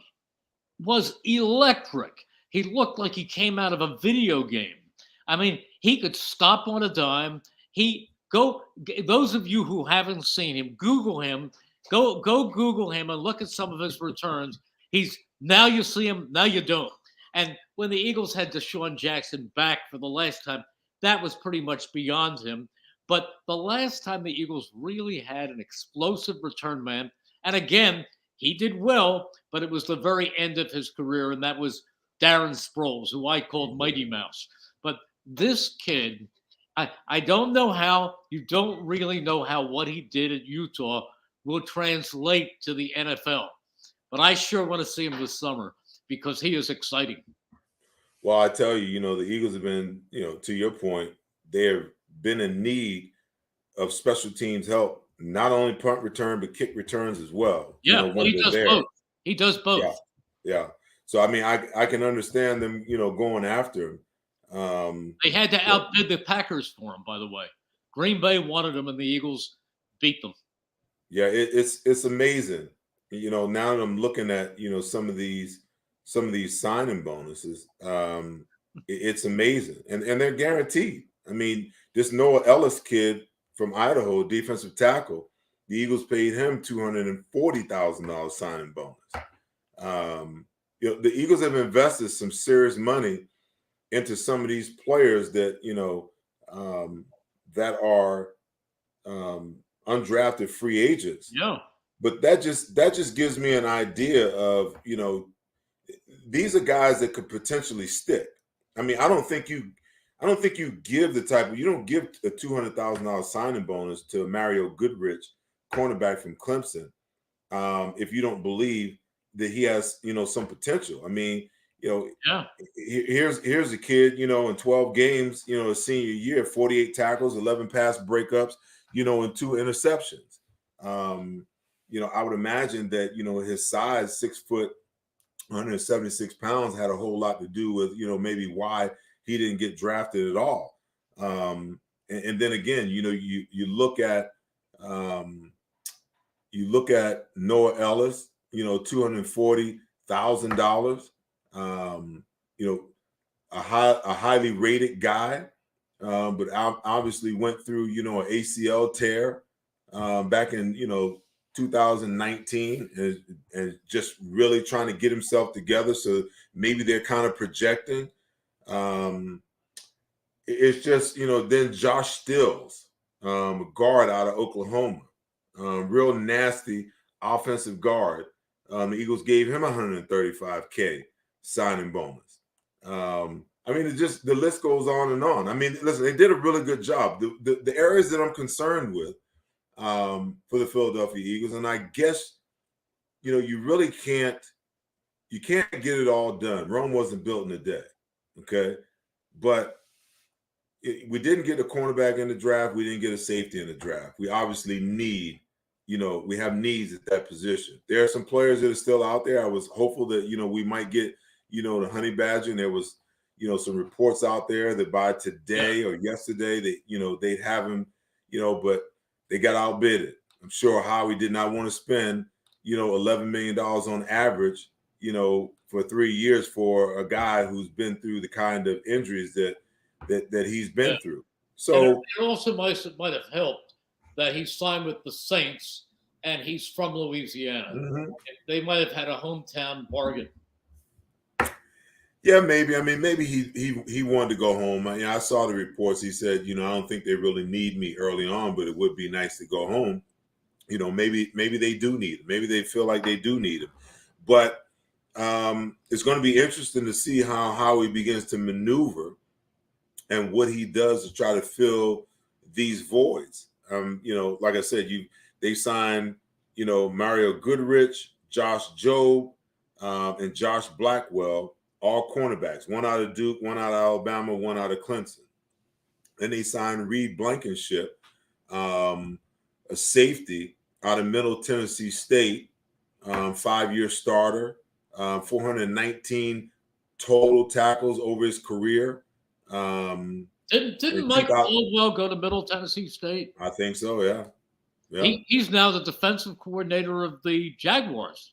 was electric. He looked like he came out of a video game. I mean, he could stop on a dime. Those of you who haven't seen him, Google him. Go Google him and look at some of his returns. Now you see him, now you don't. And when the Eagles had Deshaun Jackson back for the last time, that was pretty much beyond him. But the last time the Eagles really had an explosive return man, and again, he did well, but it was the very end of his career, and that was Darren Sproles, who I called Mighty Mouse. But this kid, I don't know how, you don't really know how what he did at Utah will translate to the NFL. But I sure want to see him this summer because he is exciting.
Well, I tell you, the Eagles have been, to your point, they've been in need of special teams help, not only punt return, but kick returns as well.
Yeah,
When
he
they're
does
there.
both. He does both.
Yeah. So, I mean, I can understand them, going after him.
They had to outbid the Packers for him, by the way. Green Bay wanted him, and the Eagles beat them.
Yeah, it's amazing. Now that I'm looking at, some of these signing bonuses, it's amazing. And they're guaranteed. I mean, this Noah Ellis kid from Idaho, defensive tackle, the Eagles paid him $240,000 signing bonus. The Eagles have invested some serious money into some of these players that, that are undrafted free agents.
Yeah.
But that just gives me an idea of, these are guys that could potentially stick. I mean, I don't think you give you don't give a $200,000 signing bonus to Mario Goodrich, cornerback from Clemson, if you don't believe that he has, some potential. I mean, here's a kid, in 12 games, his senior year, 48 tackles, 11 pass breakups, and 2 interceptions. I would imagine that, his size, 6 foot, 176 pounds, had a whole lot to do with, maybe why he didn't get drafted at all. And then again, you look at Noah Ellis, $240,000, a highly rated guy, but obviously went through, an ACL tear back in, 2019 and just really trying to get himself together. So maybe they're kind of projecting. It's just, then Josh Stills, a guard out of Oklahoma, real nasty offensive guard. The Eagles gave him $135K signing bonus. I mean, the list goes on and on. I mean, listen, they did a really good job. The areas that I'm concerned with for the Philadelphia Eagles, and I guess, you really can't get it all done. Rome wasn't built in a day, okay? But we didn't get a cornerback in the draft. We didn't get a safety in the draft. We obviously need, we have needs at that position. There are some players that are still out there. I was hopeful that, we might get, the Honey Badger, and there was, some reports out there that by today or yesterday that, they'd have him, but they got outbidded. I'm sure Howie did not want to spend, $11 million on average, for 3 years for a guy who's been through the kind of injuries that he's been through. So
it also might have helped that he signed with the Saints and he's from Louisiana.
mm-hmm.
They might have had a hometown bargain.
Yeah, maybe. I mean, maybe he wanted to go home. I saw the reports. He said, I don't think they really need me early on, but it would be nice to go home. Maybe they do need him. Maybe they feel like they do need him. But it's going to be interesting to see how he begins to maneuver and what he does to try to fill these voids. Like I said, they signed, Mario Goodrich, Josh Jobe, and Josh Blackwell, all cornerbacks, one out of Duke, one out of Alabama, one out of Clemson. Then they signed Reed Blankenship, a safety out of Middle Tennessee State, 5-year starter, 419 total tackles over his career.
Didn't Mike Caldwell go to Middle Tennessee State?
I think so, yeah.
He's now the defensive coordinator of the Jaguars.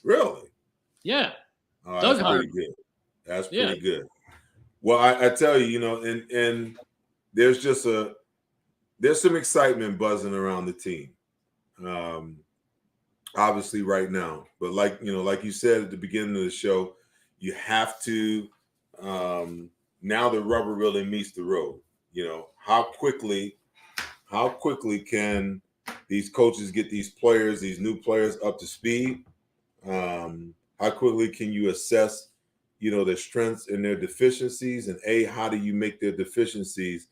Really?
Yeah.
That's pretty good. That's pretty good. Well, I tell you, and there's some excitement buzzing around the team. Obviously right now, but like you said at the beginning of the show, you have to, now the rubber really meets the road. How quickly can these coaches get these new players up to speed? How quickly can you assess, their strengths and their deficiencies? And how do you make their deficiencies,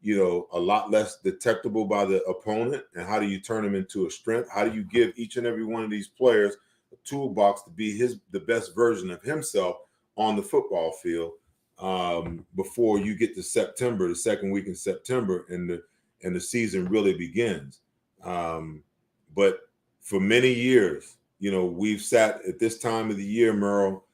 a lot less detectable by the opponent? And how do you turn them into a strength? How do you give each and every one of these players a toolbox to be the best version of himself on the football field before you get to September, the second week in September, and the season really begins? But for many years, we've sat at this time of the year, Merrill,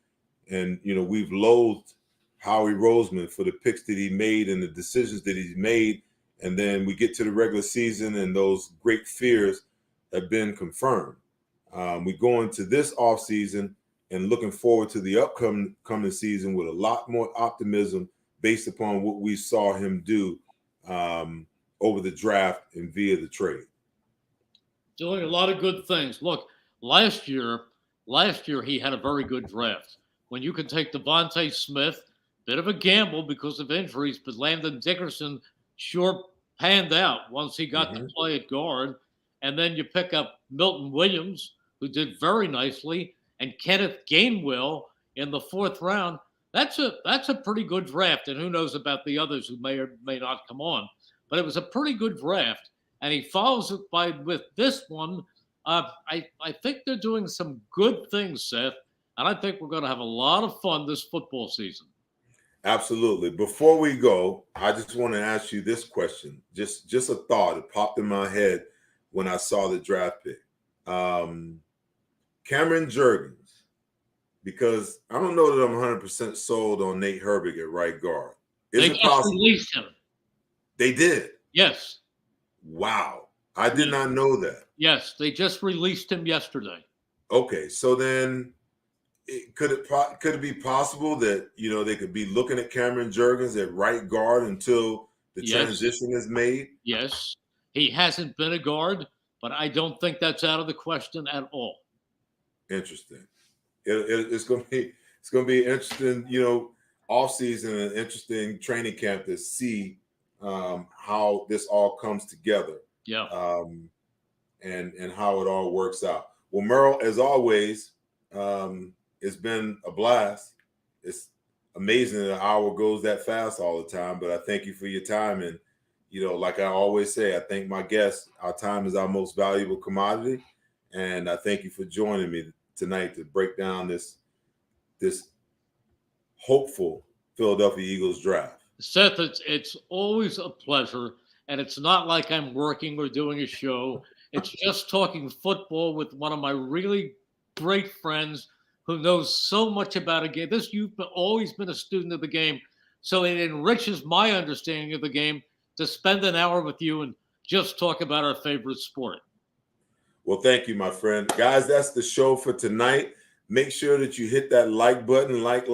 and we've loathed Howie Roseman for the picks that he made and the decisions that he's made. And then we get to the regular season and those great fears have been confirmed. We go into this offseason and looking forward to the upcoming season with a lot more optimism based upon what we saw him do over the draft and via the trade.
Doing a lot of good things. Look, last year he had a very good draft. When you could take Devontae Smith, bit of a gamble because of injuries, but Landon Dickerson sure panned out once he got to play at guard. And then you pick up Milton Williams, who did very nicely, and Kenneth Gainwell in the 4th round. That's a pretty good draft, and who knows about the others who may or may not come on. But it was a pretty good draft, and he follows it with this one. I think they're doing some good things, Seth, and I think we're going to have a lot of fun this football season.
Absolutely. Before we go, I just want to ask you this question. Just a thought. It popped in my head when I saw the draft pick. Cameron Jurgens, because I don't know that I'm 100% sold on Nate Herbig at right guard. Is it possible?
Released him.
They did?
Yes.
Wow. I did not know that.
Yes, they just released him yesterday.
Okay, so then could it be possible that they could be looking at Cameron Jurgens at right guard until the transition is made?
Yes, he hasn't been a guard, but I don't think that's out of the question at all.
Interesting. It's going to be interesting, off season and interesting training camp to see how this all comes together.
Yeah.
And how it all works out. Well, Merrill, as always, it's been a blast. It's amazing that an hour goes that fast all the time, but I thank you for your time. And, like I always say, I thank my guests. Our time is our most valuable commodity. And I thank you for joining me tonight to break down this hopeful Philadelphia Eagles draft.
Seth, it's always a pleasure. And it's not like I'm working or doing a show. It's just talking football with one of my really great friends who knows so much about a game. You've always been a student of the game. So it enriches my understanding of the game to spend an hour with you and just talk about our favorite sport.
Well, thank you, my friend. Guys, that's the show for tonight. Make sure that you hit that like button, like,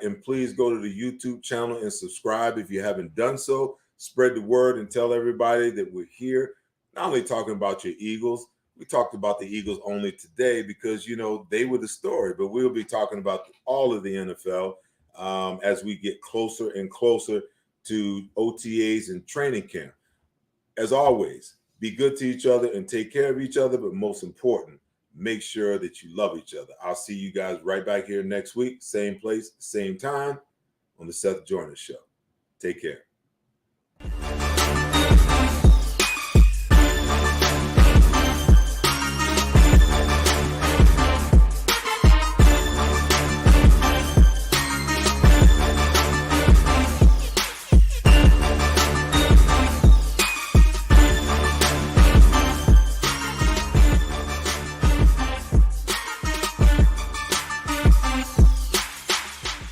and please go to the YouTube channel and subscribe if you haven't done so. Spread the word and tell everybody that we're here, not only talking about your Eagles. We talked about the Eagles only today because, they were the story, but we'll be talking about all of the NFL as we get closer and closer to OTAs and training camp. As always, be good to each other and take care of each other, but most important, make sure that you love each other. I'll see you guys right back here next week, same place, same time on the Seth Joyner Show. Take care.